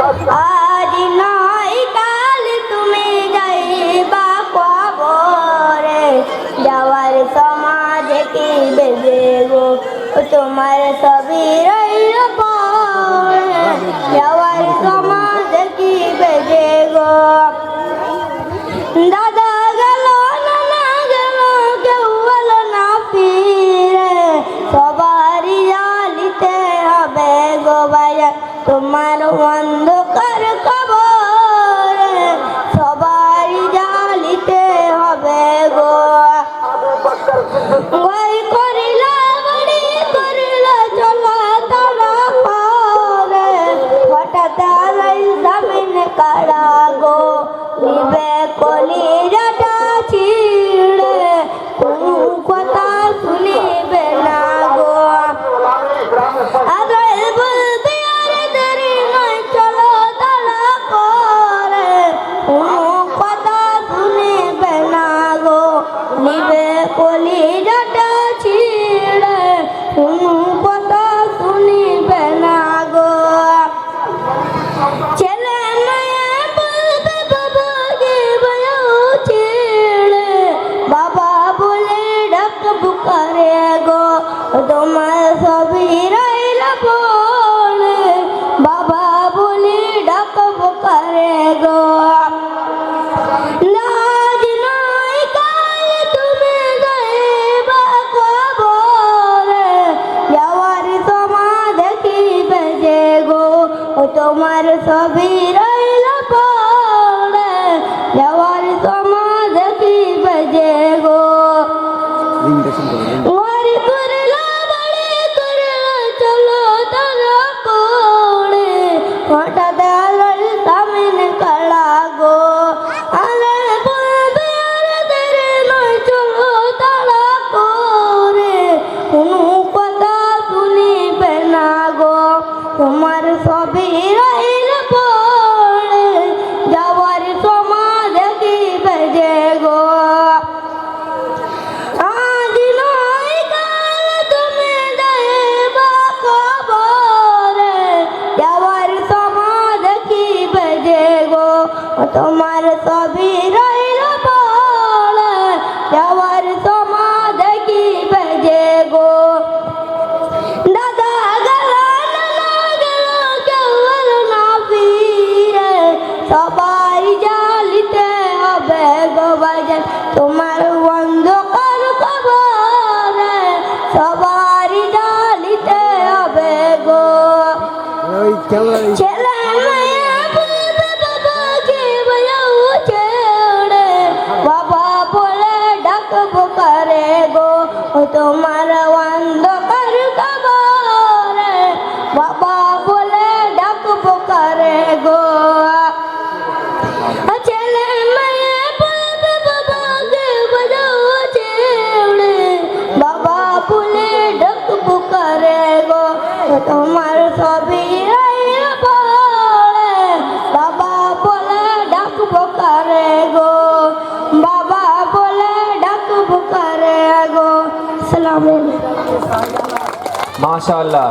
আজ নয় কাল তুমি যাইবা কবরে, যাওয়ার সমাজ কি বেজে গো তোমার সবই রইল পরে, যাওয়ার সমাজ কি বেজে গো। দাদা গেল নানা গেল কেউ হলো না ফিরে, সবারই জালিতে হবে গো বাজার তোমার অন্ধকার কবরে, সবারই জালিতে হবে গো। ওই করিলা বাড়ি করিলা চলা তারা করে, হঠাৎ আলাই সামনে কারা গো নিবে কলিজাটা ছিঁড়ে, কোনো কথা শুনিবে না গো। আদর বলতে আর দেরি নয় চলো তাড়া করে, কোনো কথা শুনিবে না গো নিবে কলিজাটা ছিঁড়ে, কোনো কথা শুনিবে না গো। ছেলে মেয়ে বলবে বাবা গে বয়ও ছেড়ে, বাবা বলে ডাকবো করে গো তোমার সবই রইল পড়ে, বাবা বলে ডাকবো করে গো। লাজ নয় কাল তুমি যাইবা কবরে, যাওয়ার সমাজ কি বেজে গো তোমার সবই রইল পড়ে, যাওয়ার সমাজ কি বেজে গো। ওয়ারি করিলা বাড়ি করিলা চলো তারা করে, হঠাৎ আলোর সামনে কালা গো আলে বলবে আর দেরি নয় চলো তারা করে, কোনো কথা শুনিবে না গো তোমার সবই রইল পড়ে, যাওয়ার সমাজ কি বেজে গো। আজ নয় কাল তুমি যাইবা কবরে, যাওয়ার সমাজ কি বেজে গো তোমার সবই রইল পড়ে, যাওয়ার সমাজ কি বেজে গো। দাদা গেল নানা গেল কেউ হলো না ফিরে, সবাই জালিতে হবে গো বাজার তোমার অন্ধকার কবরে, সবারই জালিতে হবে গো। ছেলে মেয়ে বলবে বাবা কে বয়ও ছেড়ে, বাবা বলে ডাকবো করে গো তোমার অন্ধকার কবরে, বাবা বলে ডাকবো করে গো। ছেলে মেয়ে বলবে বাবা কে বয়ও ছেড়ে, বাবা বলে ডাকবো করে গো তোমার সবই রইল পড়ে, বাবা বলে ডাকবো করে গো, বাবা বলে ডাকবো করে গো। আসসালামু আলাইকুম। মাশাআল্লাহ।